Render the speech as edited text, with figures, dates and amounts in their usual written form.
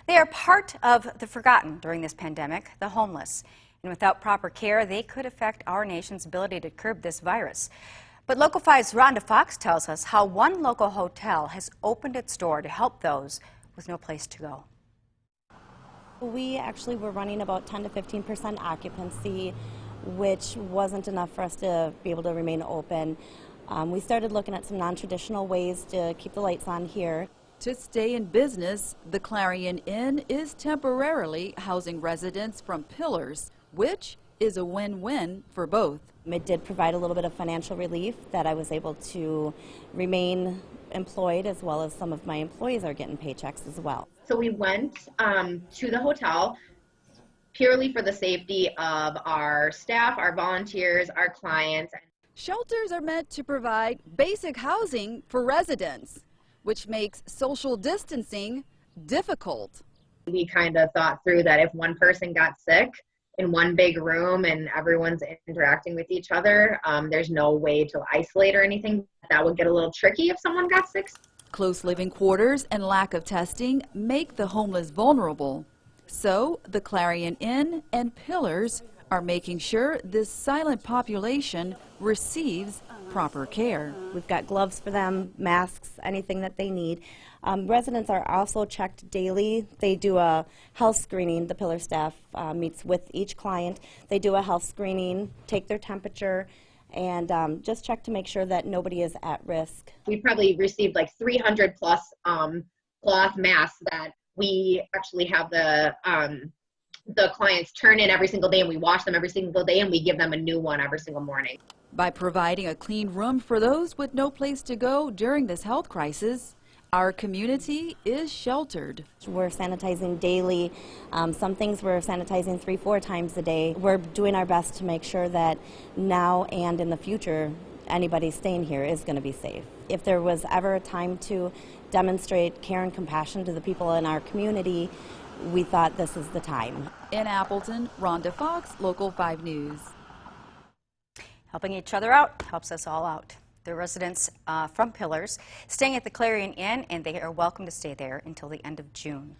They are part of the forgotten during this pandemic, the homeless. And without proper care, they could affect our nation's ability to curb this virus. But Local 5's Rhonda Fox tells us how one local hotel has opened its door to help those with no place to go. We actually were running about 10 to 15% occupancy, which wasn't enough for us to be able to remain open. We started looking at some non-traditional ways to keep the lights on here. To stay in business, the Clarion Inn is temporarily housing residents from Pillars, which is a win-win for both. It did provide a little bit of financial relief that I was able to remain employed, as well as some of my employees are getting paychecks as well. So we went to the hotel purely for the safety of our staff, our volunteers, our clients. Shelters are meant to provide basic housing for residents, which makes social distancing difficult. We kind of thought through that if one person got sick in one big room and everyone's interacting with each other, there's no way to isolate or anything. That would get a little tricky if someone got sick. Close living quarters and lack of testing make the homeless vulnerable. So the Clarion Inn and Pillars are making sure this silent population receives proper care. We've got gloves for them, masks, anything that they need. Residents are also checked daily. They do a health screening. The Pillar staff meets with each client. They do a health screening, take their temperature, and just check to make sure that nobody is at risk. We probably received like 300 plus cloth masks that we actually have the clients turn in every single day, and we wash them every single day, and we give them a new one every single morning. By providing a clean room for those with no place to go during this health crisis, our community is sheltered. We're sanitizing daily. Some things we're sanitizing 3-4 times a day. We're doing our best to make sure that now and in the future, anybody staying here is going to be safe. If there was ever a time to demonstrate care and compassion to the people in our community, we thought this is the time. In Appleton, Rhonda Fox, Local 5 News. Helping each other out helps us all out. The residents from Pillars staying at the Clarion Inn, and they are welcome to stay there until the end of June.